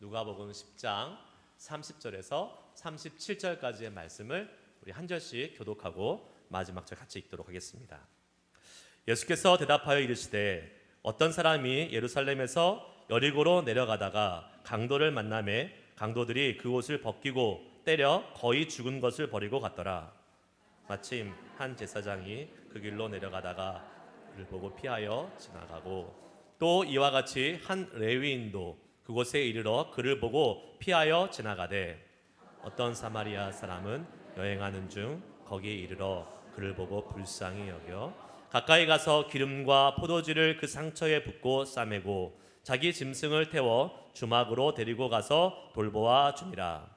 누가복음 10장 30절에서 37절까지의 말씀을 우리 한 절씩 교독하고 마지막 절 같이 읽도록 하겠습니다. 예수께서 대답하여 이르시되 어떤 사람이 예루살렘에서 여리고로 내려가다가 강도를 만나매 강도들이 그 옷을 벗기고 때려 거의 죽은 것을 버리고 갔더라. 마침 한 제사장이 그 길로 내려가다가 그를 보고 피하여 지나가고 또 이와 같이 한 레위인도 그곳에 이르러 그를 보고 피하여 지나가되 어떤 사마리아 사람은 여행하는 중 거기에 이르러 그를 보고 불쌍히 여겨 가까이 가서 기름과 포도주를 그 상처에 붓고 싸매고 자기 짐승을 태워 주막으로 데리고 가서 돌보아 주니라.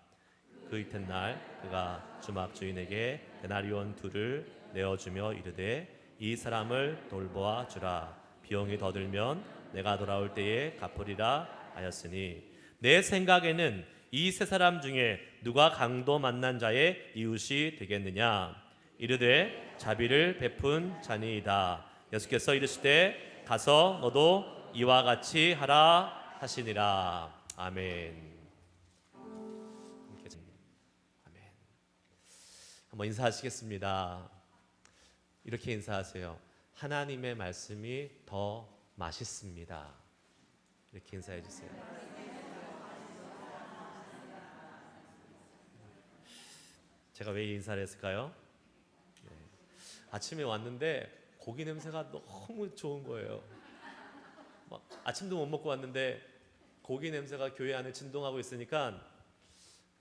그 이튿날 그가 주막 주인에게 데나리온 둘을 내어주며 이르되 이 사람을 돌보아 주라. 비용이 더 들면 내가 돌아올 때에 갚으리라 하였으니 내 생각에는 이 세 사람 중에 누가 강도 만난 자의 이웃이 되겠느냐. 이르되 자비를 베푼 자니이다. 예수께서 이르시되 가서 너도 이와 같이 하라 하시니라. 아멘. 아멘. 한번 인사하시겠습니다. 이렇게 인사하세요. 하나님의 말씀이 더 맛있습니다. 이렇게 인사해 주세요. 제가 왜 인사를 했을까요? 네. 아침에 왔는데 고기 냄새가 너무 좋은 거예요. 막 아침도 못 먹고 왔는데 고기 냄새가 교회 안에 진동하고 있으니까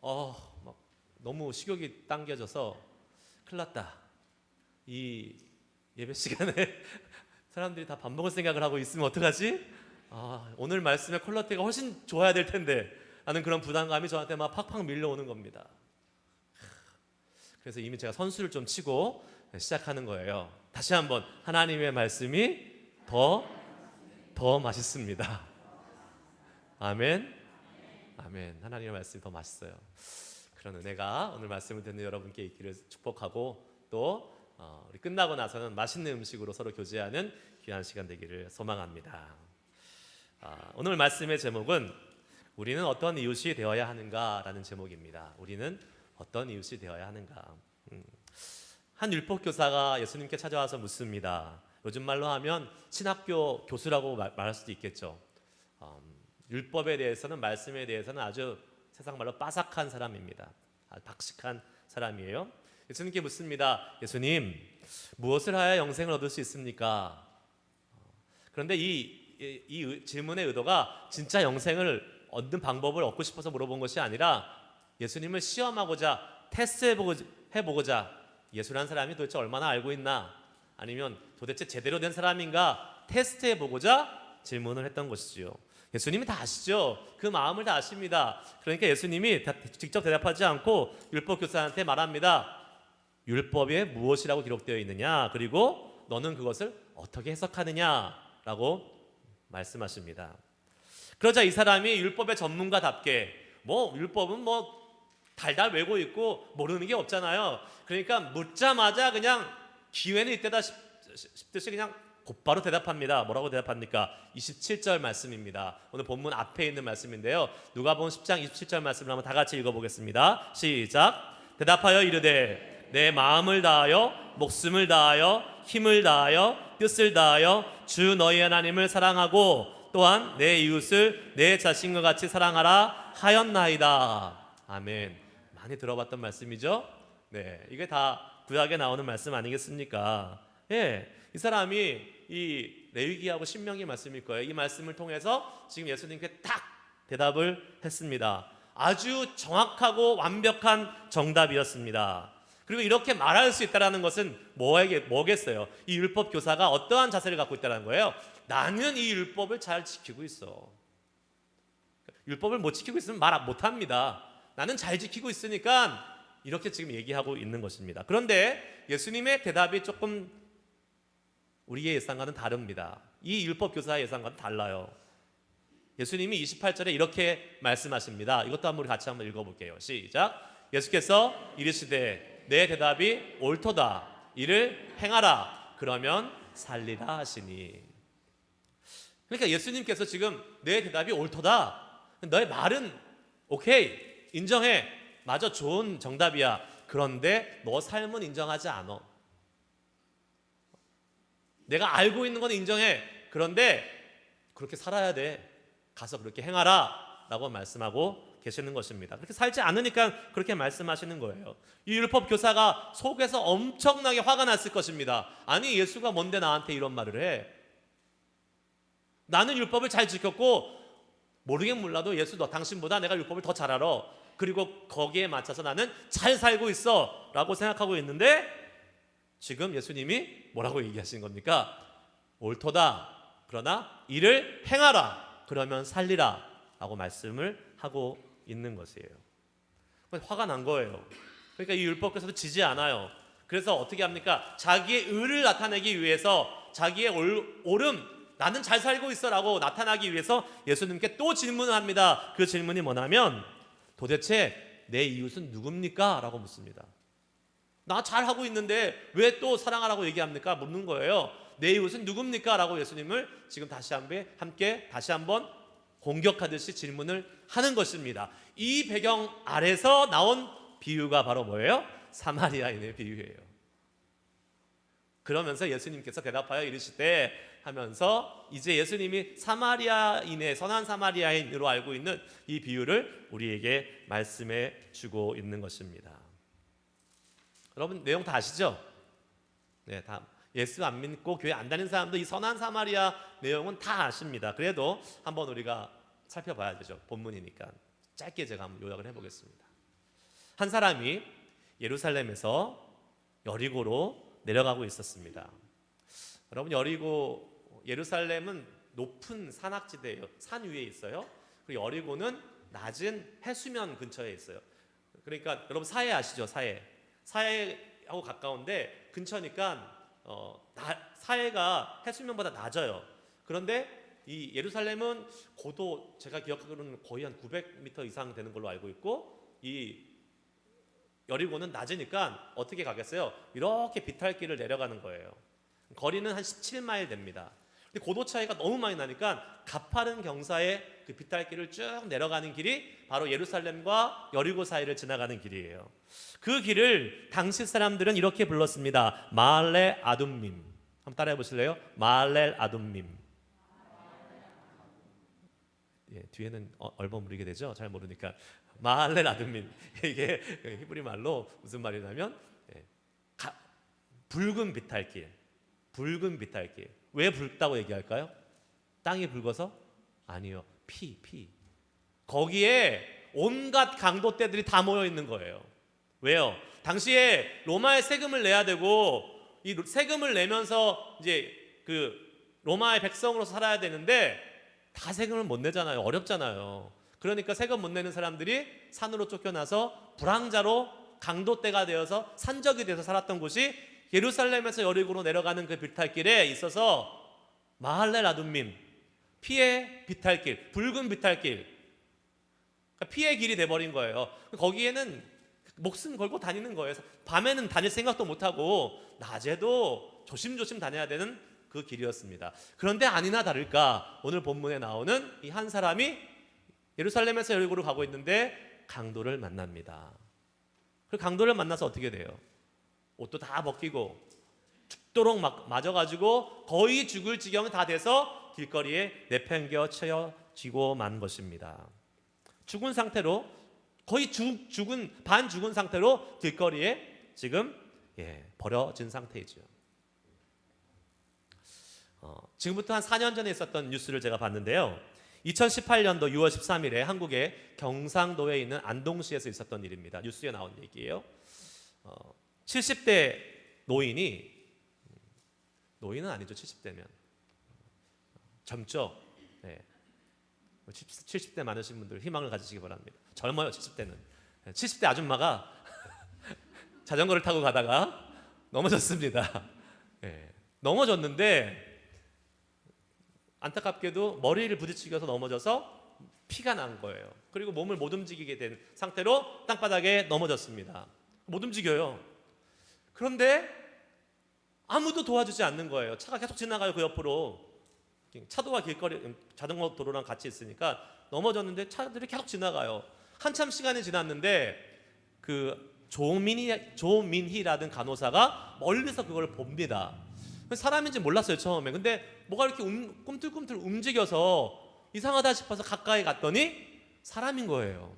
막 너무 식욕이 당겨져서 큰일 났다. 이 예배 시간에 사람들이 다 밥 먹을 생각을 하고 있으면 어떡하지? 오늘 말씀의 퀄리티가 훨씬 좋아야 될 텐데 하는 그런 부담감이 저한테 막 팍팍 밀려오는 겁니다. 그래서 이미 제가 선수를 좀 치고 시작하는 거예요. 다시 한번 하나님의 말씀이 더 맛있습니다. 아멘. 아멘. 하나님의 말씀이 더 맛있어요. 그런 은혜가 오늘 말씀을 듣는 여러분께 있기를 축복하고 또 우리 끝나고 나서는 맛있는 음식으로 서로 교제하는 귀한 시간 되기를 소망합니다. 오늘 말씀의 제목은 우리는 어떤 이웃이 되어야 하는가라는 제목입니다. 우리는 어떤 이웃이 되어야 하는가. 한 율법교사가 예수님께 찾아와서 묻습니다. 요즘 말로 하면 신학교 교수라고 말할 수도 있겠죠. 율법에 대해서는, 말씀에 대해서는 아주 세상 말로 빠삭한 사람입니다. 박식한 사람이에요. 예수님께 묻습니다. 예수님, 무엇을 하여 영생을 얻을 수 있습니까? 그런데 이 질문의 의도가 진짜 영생을 얻는 방법을 얻고 싶어서 물어본 것이 아니라 예수님을 시험하고자, 테스트해보고자, 예수라는 사람이 도대체 얼마나 알고 있나, 아니면 도대체 제대로 된 사람인가 테스트해보고자 질문을 했던 것이지요. 예수님이 다 아시죠. 그 마음을 다 아십니다. 그러니까 예수님이 직접 대답하지 않고 율법교사한테 말합니다. 율법에 무엇이라고 기록되어 있느냐, 그리고 너는 그것을 어떻게 해석하느냐라고 말씀하십니다. 그러자 이 사람이 율법의 전문가답게 율법은 달달 외고 있고 모르는 게 없잖아요. 그러니까 묻자마자 그냥 기회는 이때다 싶듯이 그냥 곧바로 대답합니다. 뭐라고 대답합니까? 27절 말씀입니다. 오늘 본문 앞에 있는 말씀인데요. 누가복음 10장 27절 말씀을 한번 다 같이 읽어보겠습니다. 시작. 대답하여 이르되 내 마음을 다하여 목숨을 다하여 힘을 다하여 뜻을 다하여 주 너희 하나님을 사랑하고 또한 내 이웃을 내 자신과 같이 사랑하라 하였나이다. 아멘. 많이 들어봤던 말씀이죠? 네, 이게 다 구약에 나오는 말씀 아니겠습니까? 예, 이 사람이 이 레위기하고 신명기 말씀일 거예요. 이 말씀을 통해서 지금 예수님께 딱 대답을 했습니다. 아주 정확하고 완벽한 정답이었습니다. 그리고 이렇게 말할 수 있다는 것은 뭐겠어요? 이 율법 교사가 어떠한 자세를 갖고 있다는 거예요? 나는 이 율법을 잘 지키고 있어. 율법을 못 지키고 있으면 말 못합니다. 나는 잘 지키고 있으니까 이렇게 지금 얘기하고 있는 것입니다. 그런데 예수님의 대답이 조금 우리의 예상과는 다릅니다. 이 율법 교사의 예상과는 달라요. 예수님이 28절에 이렇게 말씀하십니다. 이것도 한번 같이 한번 읽어볼게요. 시작. 예수께서 이르시되 내 대답이 옳도다. 이를 행하라. 그러면 살리라 하시니. 그러니까 예수님께서 지금 내 대답이 옳도다. 너의 말은 오케이, 인정해, 맞아, 좋은 정답이야. 그런데 너 삶은 인정하지 않아. 내가 알고 있는 건 인정해. 그런데 그렇게 살아야 돼. 가서 그렇게 행하라 라고 말씀하고 계시는 것입니다. 그렇게 살지 않으니까 그렇게 말씀하시는 거예요. 이 율법 교사가 속에서 엄청나게 화가 났을 것입니다. 아니, 예수가 뭔데 나한테 이런 말을 해? 나는 율법을 잘 지켰고, 모르긴 몰라도 예수, 너 당신보다 내가 율법을 더 잘 알아. 그리고 거기에 맞춰서 나는 잘 살고 있어 라고 생각하고 있는데, 지금 예수님이 뭐라고 얘기하시는 겁니까? 옳도다. 그러나 이를 행하라. 그러면 살리라 라고 말씀을 하고 있는 것이에요. 화가 난 거예요. 그러니까 이 율법께서도 지지 않아요. 그래서 어떻게 합니까? 자기의 의를 나타내기 위해서, 자기의 옳음, 나는 잘 살고 있어 라고 나타나기 위해서 예수님께 또 질문을 합니다. 그 질문이 뭐냐면, 도대체 내 이웃은 누굽니까? 라고 묻습니다. 나 잘하고 있는데 왜 또 사랑하라고 얘기합니까? 묻는 거예요. 내 이웃은 누굽니까? 라고 예수님을 지금 함께 다시 한번 공격하듯이 질문을 하는 것입니다. 이 배경 아래서 나온 비유가 바로 뭐예요? 사마리아인의 비유예요. 그러면서 예수님께서 대답하여 이르시되 하면서 이제 예수님이 사마리아인의 선한 사마리아인으로 알고 있는 이 비유를 우리에게 말씀해 주고 있는 것입니다. 여러분 내용 다 아시죠? 네, 다 예수 안 믿고 교회 안 다니는 사람도 이 선한 사마리아 내용은 다 아십니다. 그래도 한번 우리가 살펴봐야 되죠. 본문이니까 짧게 제가 한번 요약을 해보겠습니다. 한 사람이 예루살렘에서 여리고로 내려가고 있었습니다. 여러분, 예루살렘은 높은 산악지대예요. 산 위에 있어요. 그리고 여리고는 낮은 해수면 근처에 있어요. 그러니까 여러분 사해 아시죠? 사해하고 가까운데 근처니까 사해가 해수면보다 낮아요. 그런데 이 예루살렘은 고도 제가 기억하기로는 거의 한 900m 이상 되는 걸로 알고 있고, 이 여리고는 낮으니까 어떻게 가겠어요? 이렇게 비탈길을 내려가는 거예요. 거리는 한 17마일 됩니다. 근데 고도 차이가 너무 많이 나니까 가파른 경사의 그 비탈길을 쭉 내려가는 길이 바로 예루살렘과 여리고 사이를 지나가는 길이에요. 그 길을 당시 사람들은 이렇게 불렀습니다. 마알렐 아둠밈. 한번 따라해 보실래요? 마알렐 아둠밈. 예, 뒤에는 얼버무리게 되죠. 잘 모르니까 마알렐 아둠밈. 이게 히브리 말로 무슨 말이냐면 붉은 비탈길. 붉은 비탈길. 왜 붉다고 얘기할까요? 땅이 붉어서? 아니요. 피. 거기에 온갖 강도떼들이 다 모여 있는 거예요. 왜요? 당시에 로마의 세금을 내야 되고, 이 세금을 내면서 이제 그 로마의 백성으로서 살아야 되는데 다 세금을 못 내잖아요. 어렵잖아요. 그러니까 세금 못 내는 사람들이 산으로 쫓겨나서 불황자로 강도떼가 되어서 산적이 돼서 살았던 곳이 예루살렘에서 여리고로 내려가는 그 비탈길에 있어서 마할렐 아둠밈, 피의 비탈길, 붉은 비탈길, 그러니까 피의 길이 돼버린 거예요. 거기에는 목숨 걸고 다니는 거예요. 밤에는 다닐 생각도 못하고 낮에도 조심조심 다녀야 되는 그 길이었습니다. 그런데 아니나 다를까 오늘 본문에 나오는 이 한 사람이 예루살렘에서 여리고로 가고 있는데 강도를 만납니다. 그 강도를 만나서 어떻게 돼요? 옷도 다 벗기고 죽도록 맞아가지고 거의 죽을 지경 다 돼서 길거리에 내팽겨쳐지고 만 것입니다. 죽은 상태로 거의 반 죽은 상태로 길거리에 지금 버려진 상태이죠. 지금부터 한 4년 전에 있었던 뉴스를 제가 봤는데요. 2018년도 6월 13일에 한국의 경상도에 있는 안동시에서 있었던 일입니다. 뉴스에 나온 얘기예요. 70대 노인은 아니죠. 70대면 젊죠. 70대 많으신 분들 희망을 가지시기 바랍니다. 젊어요. 70대는 70대 아줌마가 자전거를 타고 가다가 넘어졌습니다. 넘어졌는데 안타깝게도 머리를 부딪히면서 넘어져서 피가 난 거예요. 그리고 몸을 못 움직이게 된 상태로 땅바닥에 넘어졌습니다. 못 움직여요. 그런데 아무도 도와주지 않는 거예요. 차가 계속 지나가요. 그 옆으로. 차도와 길거리, 자전거 도로랑 같이 있으니까 넘어졌는데 차들이 계속 지나가요. 한참 시간이 지났는데 그 조민희라는 간호사가 멀리서 그걸 봅니다. 사람인지 몰랐어요 처음에. 근데 뭐가 이렇게 꿈틀꿈틀 움직여서 이상하다 싶어서 가까이 갔더니 사람인 거예요.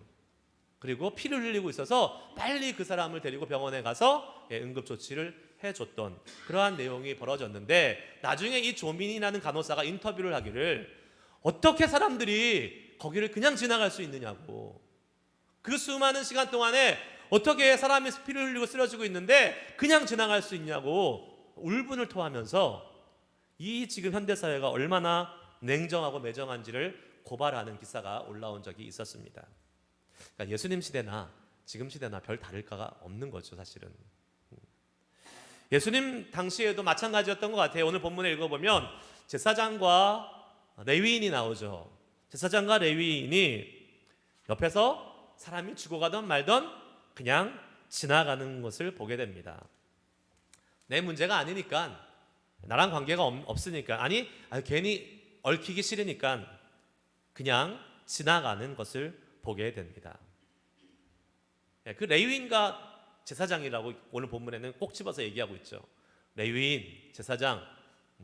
그리고 피를 흘리고 있어서 빨리 그 사람을 데리고 병원에 가서 응급조치를 해줬던 그러한 내용이 벌어졌는데, 나중에 이 조민이라는 간호사가 인터뷰를 하기를 어떻게 사람들이 거기를 그냥 지나갈 수 있느냐고, 그 수많은 시간 동안에 어떻게 사람이 피를 흘리고 쓰러지고 있는데 그냥 지나갈 수 있냐고 울분을 토하면서 이 지금 현대사회가 얼마나 냉정하고 매정한지를 고발하는 기사가 올라온 적이 있었습니다. 그러니까 예수님 시대나 지금 시대나 별 다를 바가 없는 거죠 사실은. 예수님 당시에도 마찬가지였던 것 같아요. 오늘 본문에 읽어보면 제사장과 레위인이 나오죠. 제사장과 레위인이 옆에서 사람이 죽어가던 말던 그냥 지나가는 것을 보게 됩니다. 내 문제가 아니니까, 나랑 관계가 없으니까, 아니 괜히 얽히기 싫으니까 그냥 지나가는 것을 보게 됩니다. 그 레위인과 제사장이라고 오늘 본문에는 꼭 집어서 얘기하고 있죠. 레위인, 제사장,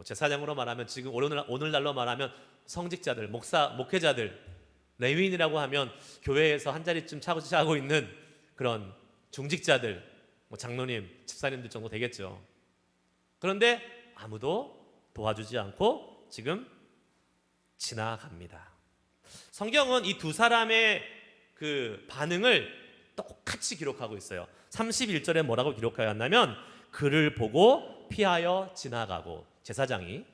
제사장으로 말하면 지금 오늘날로 말하면 성직자들, 목회자들, 레위인이라고 하면 교회에서 한 자리쯤 차고 있는 그런 중직자들, 장로님, 집사님들 정도 되겠죠. 그런데 아무도 도와주지 않고 지금 지나갑니다. 성경은 이 두 사람의 그 반응을 똑같이 기록하고 있어요. 31절에 뭐라고 기록하였냐면 그를 보고 피하여 지나가고, 제사장이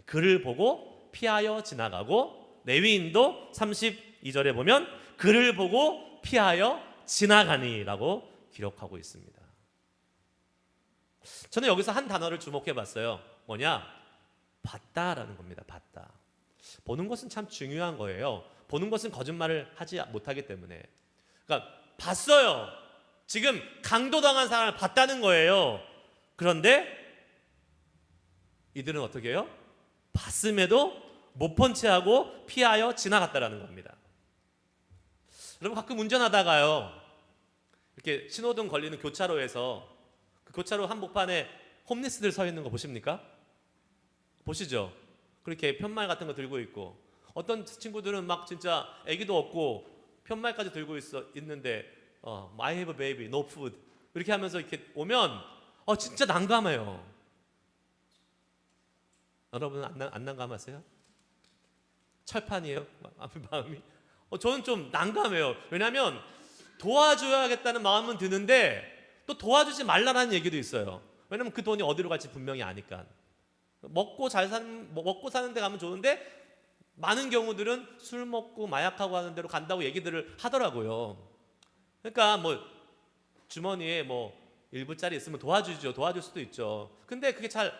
그를 보고 피하여 지나가고, 레위인도 32절에 보면 그를 보고 피하여 지나가니라고 기록하고 있습니다. 저는 여기서 한 단어를 주목해 봤어요. 뭐냐? 봤다라는 겁니다. 봤다. 보는 것은 참 중요한 거예요. 보는 것은 거짓말을 하지 못하기 때문에. 그러니까 봤어요. 지금 강도당한 사람을 봤다는 거예요. 그런데 이들은 어떻게 해요? 봤음에도 못 본 채하고 피하여 지나갔다라는 겁니다. 여러분 가끔 운전하다가요, 이렇게 신호등 걸리는 교차로에서 그 교차로 한복판에 홈리스들 서 있는 거 보십니까? 보시죠? 그렇게 편말 같은 거 들고 있고, 어떤 친구들은 막 진짜 애기도 없고 편말까지 들고 있는데 I have a baby, no food 이렇게 하면서 이렇게 오면 진짜 난감해요. 여러분은 안 난감하세요? 철판이에요? 마음이? 저는 좀 난감해요. 왜냐하면 도와줘야겠다는 마음은 드는데 또 도와주지 말라는 얘기도 있어요. 왜냐하면 그 돈이 어디로 갈지 분명히 아니까. 먹고 사는 데 가면 좋은데 많은 경우들은 술 먹고 마약하고 하는 데로 간다고 얘기들을 하더라고요. 그러니까 주머니에 1불짜리 있으면 도와줄 수도 있죠. 근데 그게 잘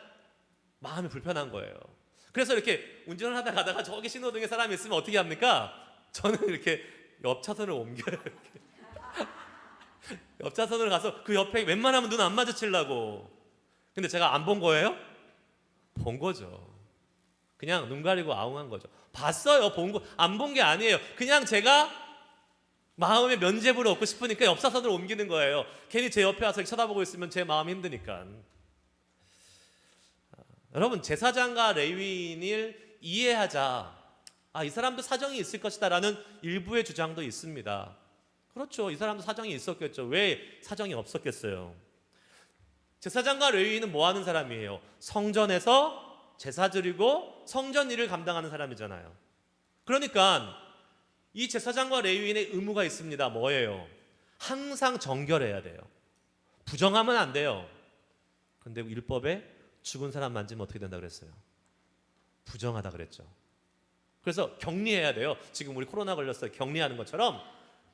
마음이 불편한 거예요. 그래서 이렇게 운전을 하다 가다가 저기 신호등에 사람이 있으면 어떻게 합니까? 저는 이렇게 옆 차선을 옮겨요. 옆 차선을 가서 그 옆에 웬만하면 눈 안 마주치려고. 근데 제가 안 본 거예요? 본 거죠. 그냥 눈 가리고 아웅한 거죠. 봤어요. 안 본 게 아니에요. 그냥 제가 마음에 면죄부를 얻고 싶으니까 옆 차선을 옮기는 거예요. 괜히 제 옆에 와서 쳐다보고 있으면 제 마음이 힘드니까. 여러분, 제사장과 레위인을 이해하자. 이 사람도 사정이 있을 것이다 라는 일부의 주장도 있습니다. 그렇죠. 이 사람도 사정이 있었겠죠. 왜 사정이 없었겠어요? 제사장과 레위인은 뭐 하는 사람이에요? 성전에서 제사 드리고 성전 일을 감당하는 사람이잖아요. 그러니까 이 제사장과 레위인의 의무가 있습니다. 뭐예요? 항상 정결해야 돼요. 부정하면 안 돼요. 그런데 율법에 죽은 사람 만지면 어떻게 된다 그랬어요? 부정하다 그랬죠. 그래서 격리해야 돼요. 지금 우리 코로나 걸렸어요. 격리하는 것처럼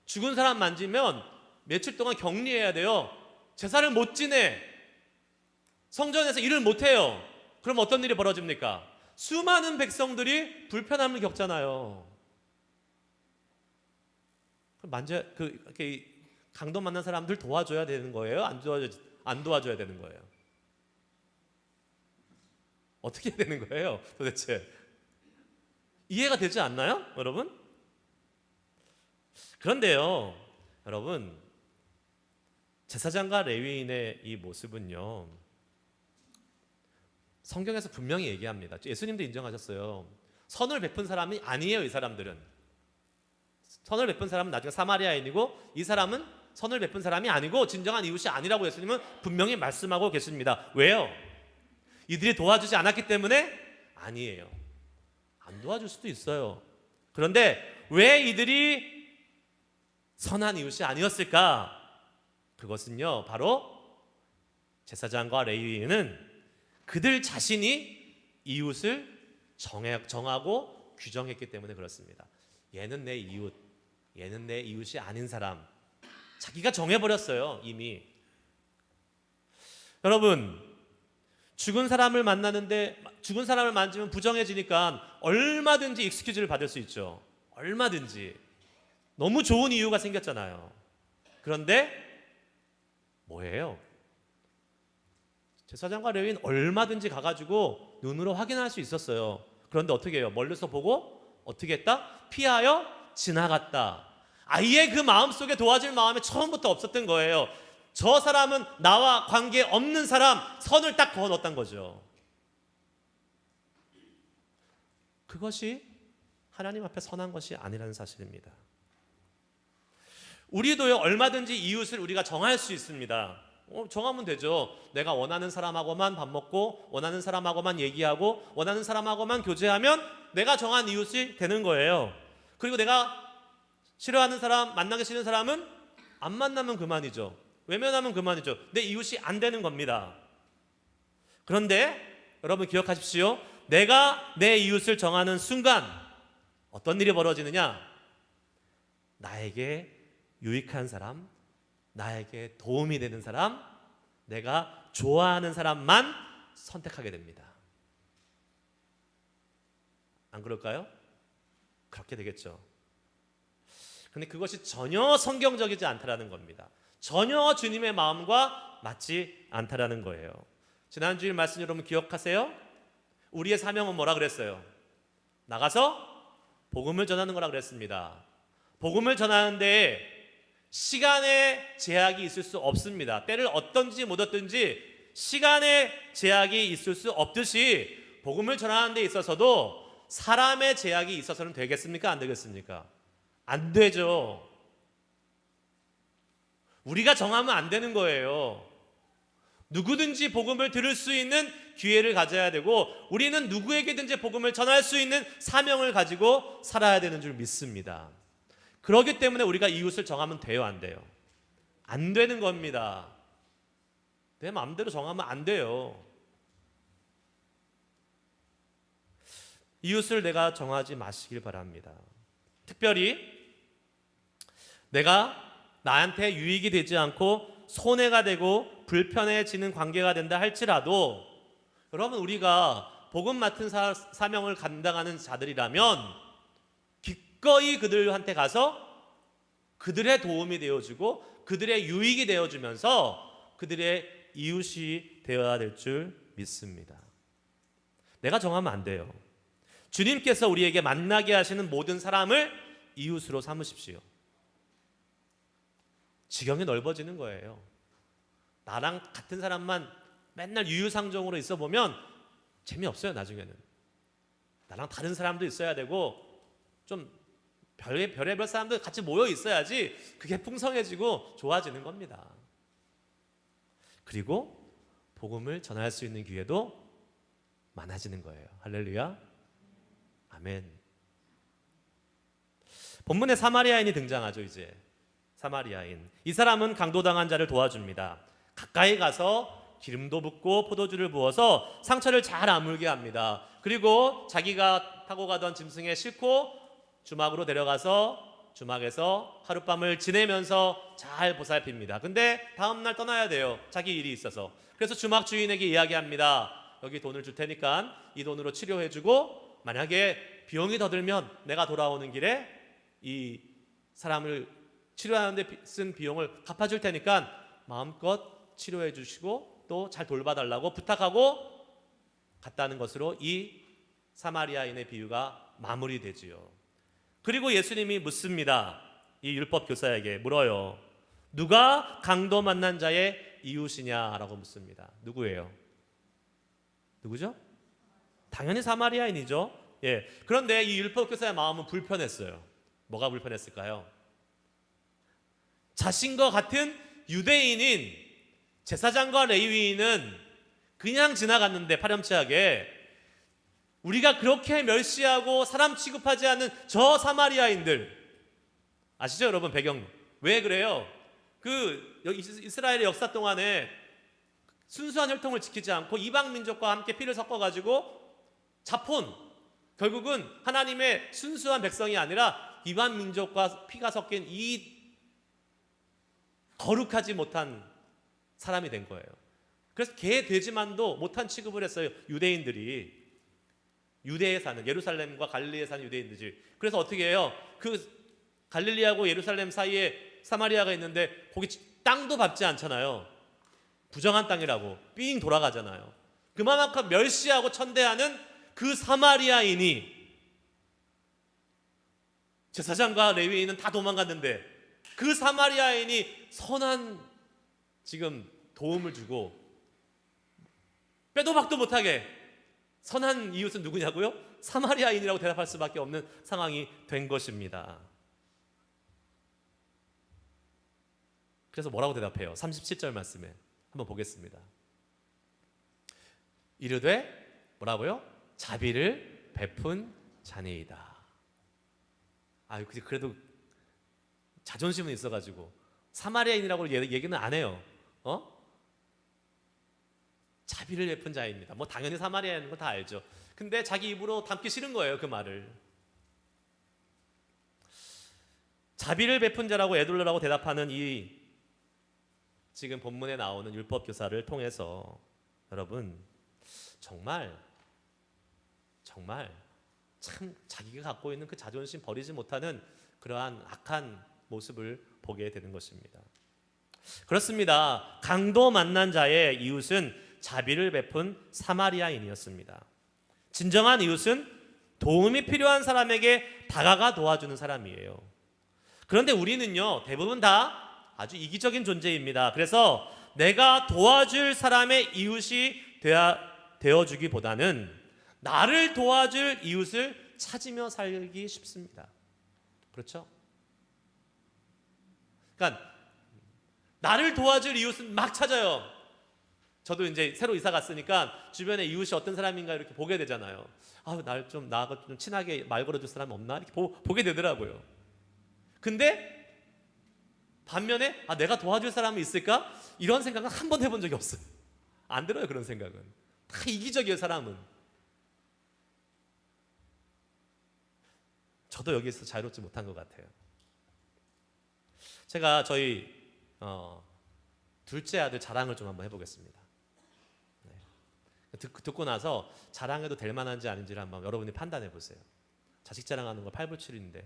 죽은 사람 만지면 며칠 동안 격리해야 돼요. 제사를 못 지내. 성전에서 일을 못 해요. 그럼 어떤 일이 벌어집니까? 수많은 백성들이 불편함을 겪잖아요. 이렇게 강도 만난 사람들 도와줘야 되는 거예요? 안 도와줘야 되는 거예요? 어떻게 해야 되는 거예요? 도대체 이해가 되지 않나요, 여러분? 그런데요, 여러분, 제사장과 레위인의 이 모습은요, 성경에서 분명히 얘기합니다. 예수님도 인정하셨어요. 선을 베푼 사람이 아니에요. 이 사람들은 선을 베푼 사람은 나중에 사마리아인이고, 이 사람은 선을 베푼 사람이 아니고 진정한 이웃이 아니라고 예수님은 분명히 말씀하고 계십니다. 왜요? 이들이 도와주지 않았기 때문에? 아니에요. 안 도와줄 수도 있어요. 그런데 왜 이들이 선한 이웃이 아니었을까? 그것은요, 바로 제사장과 레위인은 그들 자신이 이웃을 정하고 규정했기 때문에 그렇습니다. 얘는 내 이웃, 얘는 내 이웃이 아닌 사람, 자기가 정해버렸어요. 이미. 여러분, 죽은 사람을 만나는데 죽은 사람을 만지면 부정해지니까 얼마든지 익스큐즈를 받을 수 있죠. 얼마든지. 너무 좋은 이유가 생겼잖아요. 그런데 뭐예요? 제사장과 레위인 얼마든지 가가지고 눈으로 확인할 수 있었어요. 그런데 어떻게 해요? 멀리서 보고 어떻게 했다? 피하여 지나갔다. 아예 그 마음속에 도와줄 마음이 처음부터 없었던 거예요. 저 사람은 나와 관계없는 사람, 선을 딱 그어놓았던 거죠. 그것이 하나님 앞에 선한 것이 아니라는 사실입니다. 우리도요, 얼마든지 이웃을 우리가 정할 수 있습니다. 정하면 되죠. 내가 원하는 사람하고만 밥 먹고, 원하는 사람하고만 얘기하고, 원하는 사람하고만 교제하면 내가 정한 이웃이 되는 거예요. 그리고 내가 싫어하는 사람, 만나기 싫은 사람은 안 만나면 그만이죠. 외면하면 그만이죠. 내 이웃이 안 되는 겁니다. 그런데 여러분 기억하십시오. 내가 내 이웃을 정하는 순간 어떤 일이 벌어지느냐? 나에게 유익한 사람, 나에게 도움이 되는 사람, 내가 좋아하는 사람만 선택하게 됩니다. 안 그럴까요? 그렇게 되겠죠. 근데 그것이 전혀 성경적이지 않다라는 겁니다. 전혀 주님의 마음과 맞지 않다라는 거예요. 지난주일 말씀 여러분 기억하세요? 우리의 사명은 뭐라 그랬어요? 나가서 복음을 전하는 거라 그랬습니다. 복음을 전하는데 시간의 제약이 있을 수 없습니다. 때를 얻든지 못 얻든지 시간의 제약이 있을 수 없듯이 복음을 전하는 데 있어서도 사람의 제약이 있어서는 되겠습니까? 안 되겠습니까? 안 되죠. 우리가 정하면 안 되는 거예요. 누구든지 복음을 들을 수 있는 기회를 가져야 되고, 우리는 누구에게든지 복음을 전할 수 있는 사명을 가지고 살아야 되는 줄 믿습니다. 그렇기 때문에 우리가 이웃을 정하면 돼요, 안 돼요? 안 되는 겁니다. 내 마음대로 정하면 안 돼요. 이웃을 내가 정하지 마시길 바랍니다. 특별히 내가 나한테 유익이 되지 않고 손해가 되고 불편해지는 관계가 된다 할지라도, 여러분 우리가 복음 맡은 사명을 감당하는 자들이라면 기꺼이 그들한테 가서 그들의 도움이 되어주고 그들의 유익이 되어주면서 그들의 이웃이 되어야 될 줄 믿습니다. 내가 정하면 안 돼요. 주님께서 우리에게 만나게 하시는 모든 사람을 이웃으로 삼으십시오. 지경이 넓어지는 거예요. 나랑 같은 사람만 맨날 유유상종으로 있어 보면 재미없어요. 나중에는 나랑 다른 사람도 있어야 되고 좀 별의별 사람들 같이 모여 있어야지 그게 풍성해지고 좋아지는 겁니다. 그리고 복음을 전할 수 있는 기회도 많아지는 거예요. 할렐루야. 아멘. 본문에 사마리아인이 등장하죠. 이제 사마리아인, 이 사람은 강도당한 자를 도와줍니다. 가까이 가서 기름도 붓고 포도주를 부어서 상처를 잘 아물게 합니다. 그리고 자기가 타고 가던 짐승에 싣고 주막으로 데려가서 주막에서 하룻밤을 지내면서 잘 보살핍니다. 근데 다음날 떠나야 돼요. 자기 일이 있어서. 그래서 주막 주인에게 이야기합니다. 여기 돈을 줄 테니까 이 돈으로 치료해주고, 만약에 비용이 더 들면 내가 돌아오는 길에 이 사람을 치료하는데 쓴 비용을 갚아줄 테니까 마음껏 치료해 주시고 또 잘 돌봐달라고 부탁하고 갔다는 것으로 이 사마리아인의 비유가 마무리되지요. 그리고 예수님이 묻습니다. 이 율법 교사에게 물어요. 누가 강도 만난 자의 이웃이냐라고 묻습니다. 누구예요? 누구죠? 당연히 사마리아인이죠. 예. 그런데 이 율법 교사의 마음은 불편했어요. 뭐가 불편했을까요? 자신과 같은 유대인인 제사장과 레위인은 그냥 지나갔는데 파렴치하게 우리가 그렇게 멸시하고 사람 취급하지 않는 저 사마리아인들 아시죠, 여러분? 배경 왜 그래요? 이스라엘의 역사 동안에 순수한 혈통을 지키지 않고 이방 민족과 함께 피를 섞어가지고 자폰, 결국은 하나님의 순수한 백성이 아니라 이방 민족과 피가 섞인 이 거룩하지 못한 사람이 된 거예요. 그래서 개 돼지만도 못한 취급을 했어요. 유대인들이 유대에 사는, 예루살렘과 갈릴리에 사는 유대인들이. 그래서 어떻게 해요? 그 갈릴리하고 예루살렘 사이에 사마리아가 있는데 거기 땅도 밟지 않잖아요. 부정한 땅이라고 삥 돌아가잖아요. 그만큼 멸시하고 천대하는 그 사마리아인이 제사장과 레위인은 다 도망갔는데 그 사마리아인이 선한 지금 도움을 주고 빼도 박도 못하게 선한 이웃은 누구냐고요? 사마리아인이라고 대답할 수밖에 없는 상황이 된 것입니다. 그래서 뭐라고 대답해요? 37절 말씀에 한번 보겠습니다. 이르되 뭐라고요? 자비를 베푼 자니이다. 아유, 그래도 자존심은 있어가지고 사마리아인이라고 얘기는 안 해요. 자비를 베푼 자입니다. 뭐 당연히 사마리아인인 거 다 알죠. 근데 자기 입으로 담기 싫은 거예요, 그 말을. 자비를 베푼 자라고 에둘러라고 대답하는 이 지금 본문에 나오는 율법 교사를 통해서 여러분 정말 참 자기가 갖고 있는 그 자존심 버리지 못하는 그러한 악한 모습을 보게 되는 것입니다. 그렇습니다. 강도 만난 자의 이웃은 자비를 베푼 사마리아인이었습니다. 진정한 이웃은 도움이 필요한 사람에게 다가가 도와주는 사람이에요. 그런데 우리는요, 대부분 다 아주 이기적인 존재입니다. 그래서 내가 도와줄 사람의 이웃이 되어주기보다는 나를 도와줄 이웃을 찾으며 살기 쉽습니다. 그렇죠? 그러니까 나를 도와줄 이웃은 막 찾아요. 저도 이제 새로 이사 갔으니까 주변에 이웃이 어떤 사람인가 이렇게 보게 되잖아요. 나하고 좀 친하게 말 걸어줄 사람 없나? 이렇게 보게 되더라고요. 근데 반면에 내가 도와줄 사람이 있을까? 이런 생각은 한 번 해본 적이 없어요. 안 들어요, 그런 생각은. 다 이기적이에요, 사람은. 저도 여기서 자유롭지 못한 것 같아요. 제가 저희 둘째 아들 자랑을 좀 한번 해보겠습니다. 듣고 나서 자랑해도 될 만한지 아닌지를 한번 여러분이 판단해 보세요. 자식 자랑하는 거 8불7인데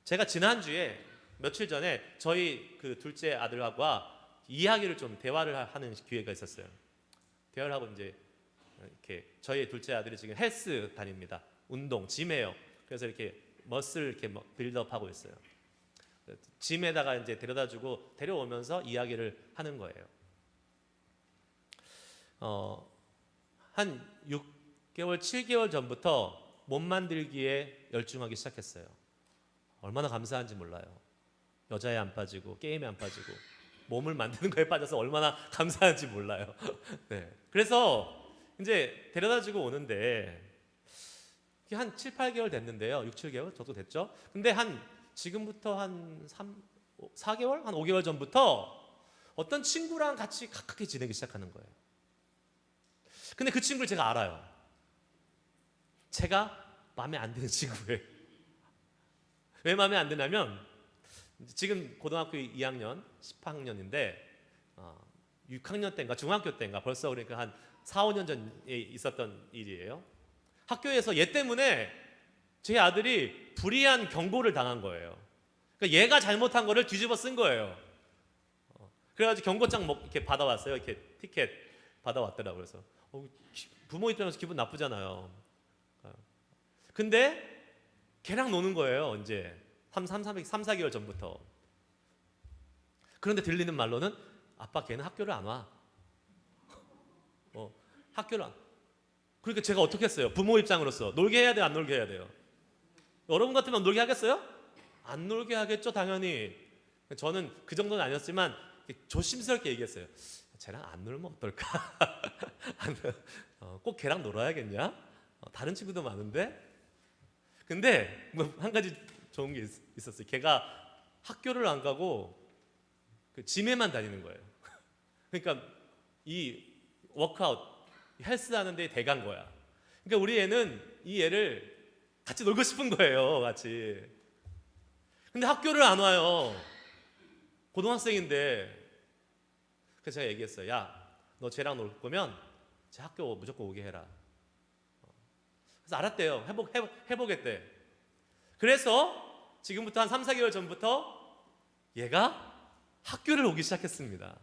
제가 지난주에 며칠 전에 저희 그 둘째 아들하고 이야기를 좀 대화를 하는 기회가 있었어요. 대화를 하고 이제 이렇게 저희 둘째 아들이 지금 헬스 다닙니다. 운동, 짐이에요. 그래서 이렇게 머슬 이렇게 빌드업 하고 있어요. 짐에다가 이제 데려다주고 데려오면서 이야기를 하는 거예요. 한 6개월, 7개월 전부터 몸 만들기에 열중하기 시작했어요. 얼마나 감사한지 몰라요. 여자에 안 빠지고 게임에 안 빠지고 몸을 만드는 거에 빠져서 얼마나 감사한지 몰라요. 네. 그래서 이제 데려다주고 오는데 한 7, 8개월 됐는데요. 6, 7개월 정도 됐죠. 근데 지금부터 한 4개월? 한 5개월 전부터 어떤 친구랑 같이 가깝게 지내기 시작하는 거예요. 근데 그 친구를 제가 알아요. 제가 마음에 안 드는 친구예요. 왜 마음에 안 드냐면 지금 고등학교 2학년, 10학년인데 6학년 때인가 중학교 때인가 벌써 그러니까 한 4, 5년 전에 있었던 일이에요. 학교에서 얘 때문에 제 아들이 불이한 경고를 당한 거예요. 그러니까 얘가 잘못한 거를 뒤집어 쓴 거예요. 그래가지고 경고장 이렇게 받아왔어요. 이렇게 티켓 받아왔더라고요. 그래서 부모 입장에서 기분 나쁘잖아요. 근데 걔랑 노는 거예요. 이제 3, 4개월 전부터. 그런데 들리는 말로는 아빠 걔는 학교를 안 와. 학교를 안. 그러니까 제가 어떻게 했어요? 부모 입장으로서 놀게 해야 돼요, 안 놀게 해야 돼요? 여러분 같으면 놀게 하겠어요? 안 놀게 하겠죠, 당연히. 저는 그 정도는 아니었지만 조심스럽게 얘기했어요. 쟤랑 안 놀면 어떨까? 꼭 걔랑 놀아야겠냐? 다른 친구도 많은데. 근데 뭐 한 가지 좋은 게 있었어요. 걔가 학교를 안 가고 그 짐에만 다니는 거예요. 그러니까 이 워크아웃, 헬스 하는 데 대간 거야. 그러니까 우리 애는 이 애를 같이 놀고 싶은 거예요, 같이. 근데 학교를 안 와요. 고등학생인데. 그래서 제가 얘기했어요. 야, 너 쟤랑 놀 거면 쟤 학교 무조건 오게 해라. 그래서 알았대요. 해보겠대. 그래서 지금부터 한 3, 4개월 전부터 얘가 학교를 오기 시작했습니다.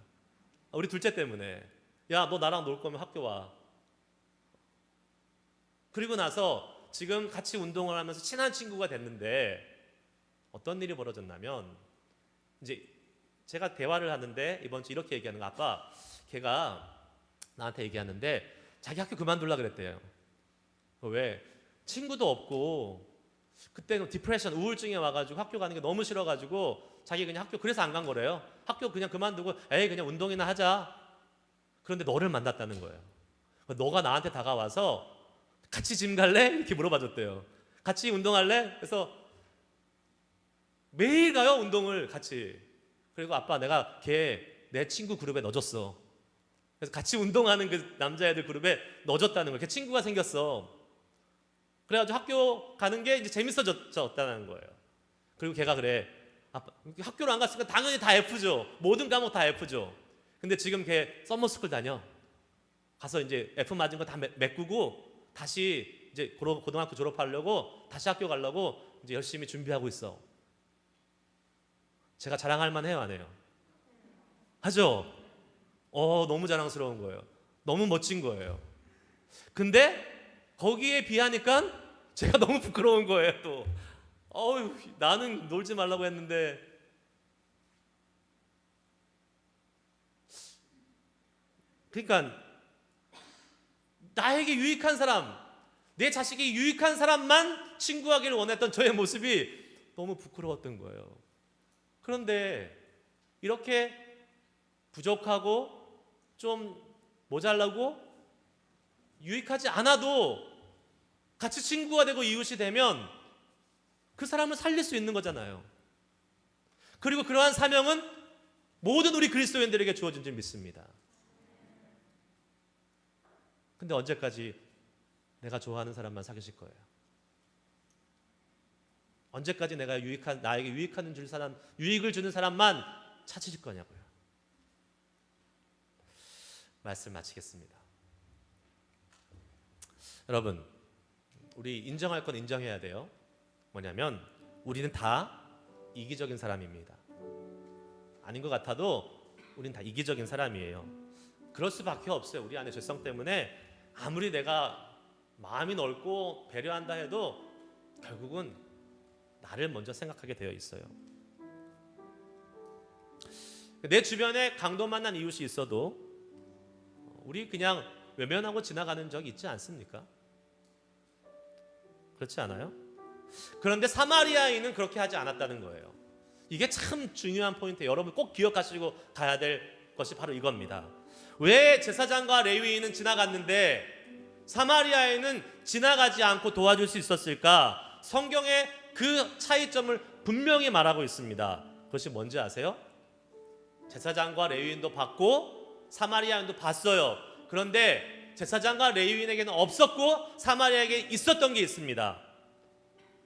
우리 둘째 때문에. 야, 너 나랑 놀 거면 학교 와. 그리고 나서 지금 같이 운동을 하면서 친한 친구가 됐는데 어떤 일이 벌어졌냐면, 이제 제가 대화를 하는데 이번 주 이렇게 얘기하는 거. 아빠, 걔가 나한테 얘기하는데 자기 학교 그만두려고 그랬대요. 왜? 친구도 없고 그때는 디프레션, 우울증에 와가지고 학교 가는 게 너무 싫어가지고 자기 그냥 학교 그래서 안 간 거래요. 학교 그냥 그만두고 에이 그냥 운동이나 하자. 그런데 너를 만났다는 거예요. 너가 나한테 다가와서 같이 짐 갈래? 이렇게 물어봐줬대요. 같이 운동할래? 그래서 매일 가요, 운동을 같이. 그리고 아빠, 내가 걔 내 친구 그룹에 넣어줬어. 그래서 같이 운동하는 그 남자애들 그룹에 넣어줬다는 거예요. 걔 친구가 생겼어. 그래가지고 학교 가는 게 이제 재밌어졌다는 거예요. 그리고 걔가 그래, 아빠 학교를 안 갔으니까 당연히 다 F죠. 모든 과목 다 F죠. 근데 지금 걔 서머스쿨 다녀. 가서 이제 F 맞은 거 다 메꾸고 다시 이제 고등학교 졸업하려고 다시 학교 가려고 이제 열심히 준비하고 있어. 제가 자랑할 만해요, 안 해요? 하죠? 너무 자랑스러운 거예요. 너무 멋진 거예요. 근데 거기에 비하니까 제가 너무 부끄러운 거예요, 또. 나는 놀지 말라고 했는데. 그러니까 나에게 유익한 사람, 내 자식이 유익한 사람만 친구하기를 원했던 저의 모습이 너무 부끄러웠던 거예요. 그런데 이렇게 부족하고 좀 모자라고 유익하지 않아도 같이 친구가 되고 이웃이 되면 그 사람을 살릴 수 있는 거잖아요. 그리고 그러한 사명은 모든 우리 그리스도인들에게 주어진 줄 믿습니다. 근데 언제까지 내가 좋아하는 사람만 사귀실 거예요? 언제까지 내가 나에게 유익을 주는 사람만 찾으실 거냐고요. 말씀 마치겠습니다. 여러분, 우리 인정할 건 인정해야 돼요. 뭐냐면 우리는 다 이기적인 사람입니다. 아닌 것 같아도 우리는 다 이기적인 사람이에요. 그럴 수밖에 없어요. 우리 안에 죄성 때문에 아무리 내가 마음이 넓고 배려한다 해도 결국은 나를 먼저 생각하게 되어 있어요. 내 주변에 강도 만난 이웃이 있어도 우리 그냥 외면하고 지나가는 적 있지 않습니까? 그렇지 않아요? 그런데 사마리아인은 그렇게 하지 않았다는 거예요. 이게 참 중요한 포인트예요. 여러분 꼭 기억하시고 가야 될 것이 바로 이겁니다. 왜 제사장과 레위인은 지나갔는데 사마리아인은 지나가지 않고 도와줄 수 있었을까? 성경에 그 차이점을 분명히 말하고 있습니다. 그것이 뭔지 아세요? 제사장과 레위인도 봤고 사마리아인도 봤어요. 그런데 제사장과 레위인에게는 없었고 사마리아에게 있었던 게 있습니다.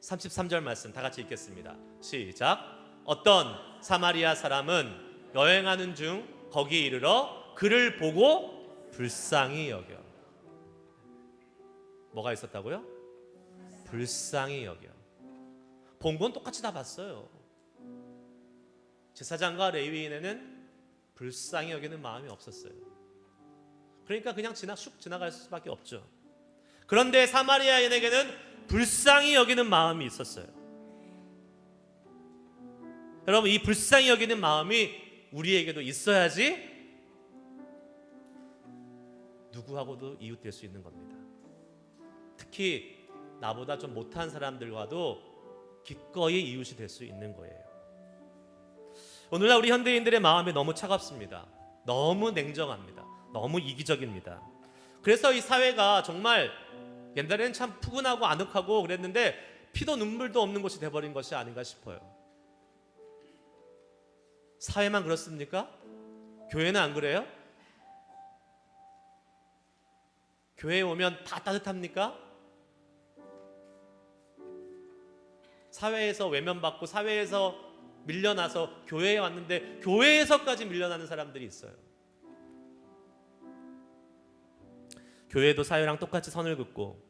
33절 말씀 다 같이 읽겠습니다. 시작. 어떤 사마리아 사람은 여행하는 중 거기 이르러 그를 보고 불쌍히 여겨. 뭐가 있었다고요? 불쌍히 여겨. 본 건 똑같이 다 봤어요. 제사장과 레위인에는 불쌍히 여기는 마음이 없었어요. 그러니까 그냥 쑥 지나갈 수밖에 없죠. 그런데 사마리아인에게는 불쌍히 여기는 마음이 있었어요. 여러분, 이 불쌍히 여기는 마음이 우리에게도 있어야지 누구하고도 이웃될 수 있는 겁니다. 특히 나보다 좀 못한 사람들과도 기꺼이 이웃이 될 수 있는 거예요. 오늘날 우리 현대인들의 마음이 너무 차갑습니다. 너무 냉정합니다. 너무 이기적입니다. 그래서 이 사회가 정말 옛날에는 참 푸근하고 아늑하고 그랬는데 피도 눈물도 없는 곳이 돼버린 것이 아닌가 싶어요. 사회만 그렇습니까? 교회는 안 그래요? 교회에 오면 다 따뜻합니까? 사회에서 외면받고 사회에서 밀려나서 교회에 왔는데 교회에서까지 밀려나는 사람들이 있어요. 교회도 사회랑 똑같이 선을 긋고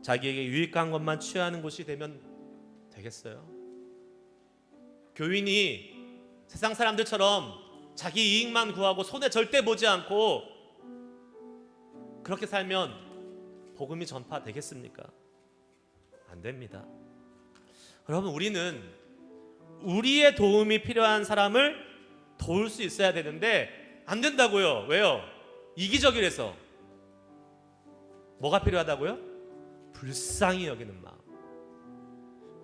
자기에게 유익한 것만 취하는 곳이 되면 되겠어요? 교인이 세상 사람들처럼 자기 이익만 구하고 손에 절대 보지 않고 그렇게 살면 복음이 전파되겠습니까? 안 됩니다. 여러분, 우리는 우리의 도움이 필요한 사람을 도울 수 있어야 되는데 안 된다고요. 왜요? 이기적이라서. 뭐가 필요하다고요? 불쌍히 여기는 마음,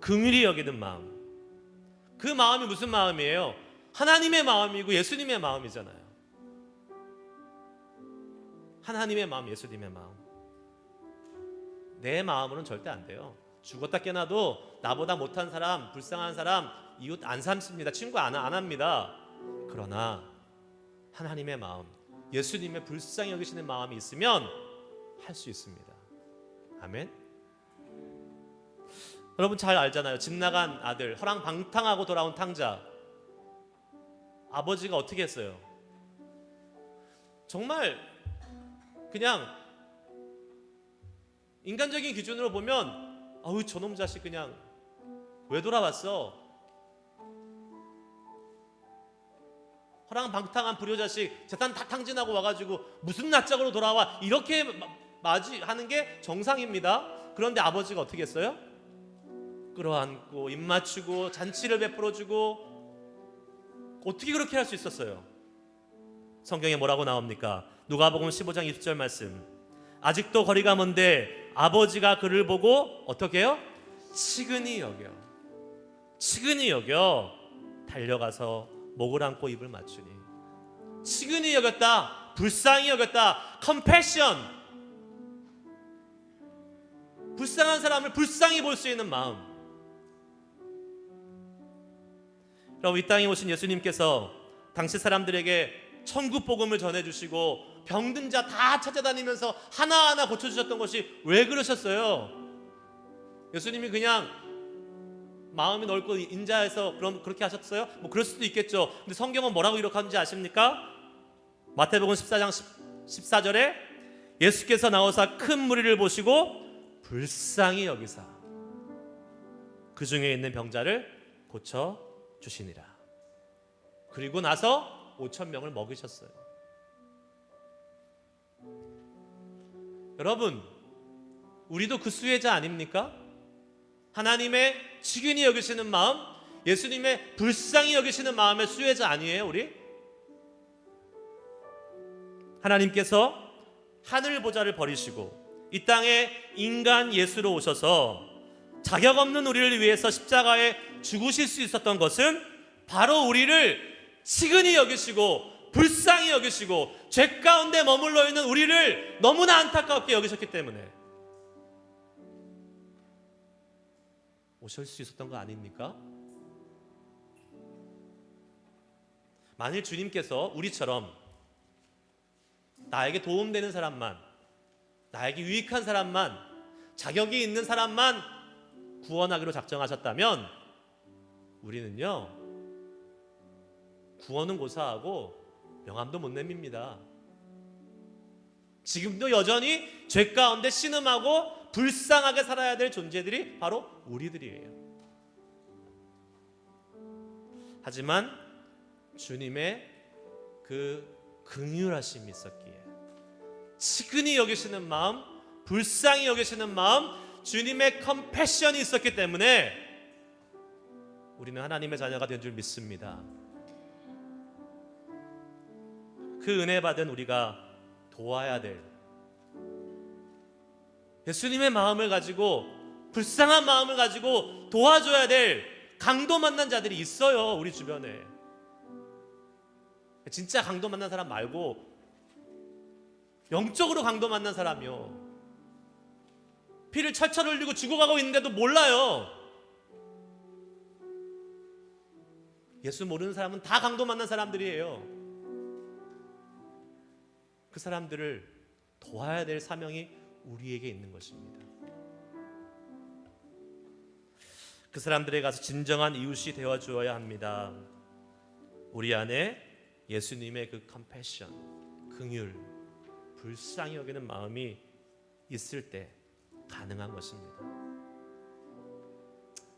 긍휼히 여기는 마음. 그 마음이 무슨 마음이에요? 하나님의 마음이고 예수님의 마음이잖아요. 하나님의 마음, 예수님의 마음. 내 마음으로는 절대 안 돼요. 죽었다 깨나도 나보다 못한 사람, 불쌍한 사람, 이웃 안 삼습니다. 친구 안 합니다. 그러나 하나님의 마음, 예수님의 불쌍히 여기시는 마음이 있으면 할 수 있습니다. 아멘. 여러분 잘 알잖아요. 집 나간 아들, 허랑방탕하고 돌아온 탕자. 아버지가 어떻게 했어요? 정말 그냥 인간적인 기준으로 보면 아우 저놈 자식 그냥 왜 돌아왔어? 허랑방탕한 불효자식 재산 다 탕진하고 와가지고 무슨 낯짝으로 돌아와? 이렇게 맞이하는 게 정상입니다. 그런데 아버지가 어떻게 했어요? 끌어안고 입 맞추고 잔치를 베풀어주고 어떻게 그렇게 할 수 있었어요? 성경에 뭐라고 나옵니까? 누가복음 15장 20절 말씀. 아직도 거리가 먼데 아버지가 그를 보고 어떻게 해요? 치근히 여겨 달려가서 목을 안고 입을 맞추니. 치근히 여겼다, 불쌍히 여겼다, 컴패션. 불쌍한 사람을 불쌍히 볼 수 있는 마음. 여러분, 이 땅에 오신 예수님께서 당시 사람들에게 천국 복음을 전해주시고 병든 자 다 찾아다니면서 하나하나 고쳐주셨던 것이 왜 그러셨어요? 예수님이 그냥 마음이 넓고 인자해서 그렇게 하셨어요? 뭐 그럴 수도 있겠죠. 근데 성경은 뭐라고 기록하는지 아십니까? 마태복음 14장 14절에 예수께서 나오사 큰 무리를 보시고 불쌍히 여기사 그 중에 있는 병자를 고쳐 주시니라. 그리고 나서 5,000명을 먹이셨어요. 여러분, 우리도 그 수혜자 아닙니까? 하나님의 치근히 여기시는 마음, 예수님의 불쌍히 여기시는 마음의 수혜자 아니에요, 우리? 하나님께서 하늘 보좌를 버리시고 이 땅에 인간 예수로 오셔서 자격 없는 우리를 위해서 십자가에 죽으실 수 있었던 것은 바로 우리를 치근히 여기시고 불쌍히 여기시고 죄 가운데 머물러 있는 우리를 너무나 안타깝게 여기셨기 때문에 오실 수 있었던 거 아닙니까? 만일 주님께서 우리처럼 나에게 도움되는 사람만, 나에게 유익한 사람만, 자격이 있는 사람만 구원하기로 작정하셨다면 우리는요, 구원은 고사하고 명함도 못 내밉니다. 지금도 여전히 죄 가운데 신음하고 불쌍하게 살아야 될 존재들이 바로 우리들이에요. 하지만 주님의 그 긍휼하심이 있었기에, 치근히 여기시는 마음, 불쌍히 여기시는 마음, 주님의 컴패션이 있었기 때문에 우리는 하나님의 자녀가 된 줄 믿습니다. 그 은혜 받은 우리가 도와야 될, 예수님의 마음을 가지고, 불쌍한 마음을 가지고 도와줘야 될 강도 만난 자들이 있어요. 우리 주변에. 진짜 강도 만난 사람 말고 영적으로 강도 만난 사람이요, 피를 철철 흘리고 죽어가고 있는데도 몰라요. 예수 모르는 사람은 다 강도 만난 사람들이에요. 그 사람들을 도와야 될 사명이 우리에게 있는 것입니다. 그 사람들에 가서 진정한 이웃이 되어 주어야 합니다. 우리 안에 예수님의 그 컴패션, 긍휼, 불쌍히 여기는 마음이 있을 때 가능한 것입니다.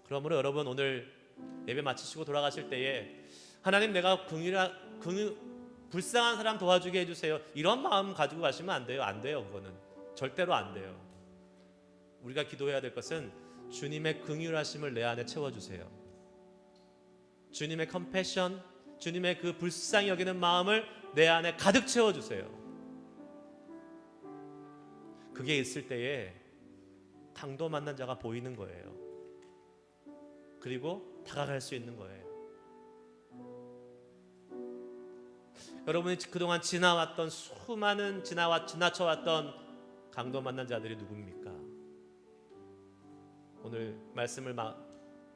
그러므로 여러분, 오늘 예배 마치시고 돌아가실 때에 하나님, 내가 불쌍한 사람 도와주게 해주세요, 이런 마음 가지고 가시면 안 돼요. 안 돼요. 그거는 절대로 안 돼요. 우리가 기도해야 될 것은 주님의 긍휼하심을 내 안에 채워주세요. 주님의 컴패션, 주님의 그 불쌍히 여기는 마음을 내 안에 가득 채워주세요. 그게 있을 때에 강도 만난 자가 보이는 거예요. 그리고 다가갈 수 있는 거예요. 여러분이 그동안 지나왔던 수많은 지나쳐왔던 강도 만난 자들이 누굽니까? 오늘 말씀을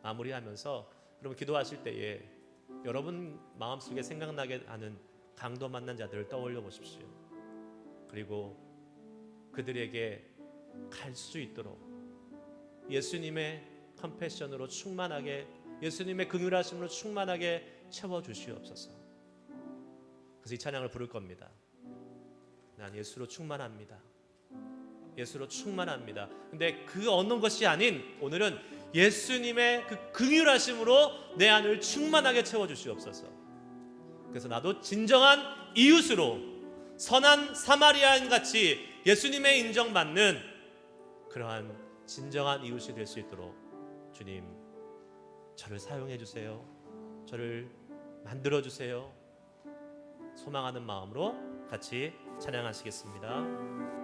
마무리하면서 여러분 기도하실 때에 여러분 마음속에 생각나게 하는 강도 만난 자들을 떠올려 보십시오. 그리고 그들에게 갈 수 있도록 예수님의 컴패션으로 충만하게, 예수님의 긍휼하심으로 충만하게 채워주시옵소서. 그래서 이 찬양을 부를 겁니다. 난 예수로 충만합니다. 예수로 충만합니다. 근데 그 얻는 것이 아닌, 오늘은 예수님의 그 긍휼하심으로 내 안을 충만하게 채워주시옵소서. 그래서 나도 진정한 이웃으로, 선한 사마리아인 같이 예수님의 인정받는 그러한 진정한 이웃이 될 수 있도록 주님, 저를 사용해 주세요. 저를 만들어 주세요. 소망하는 마음으로 같이 찬양하시겠습니다.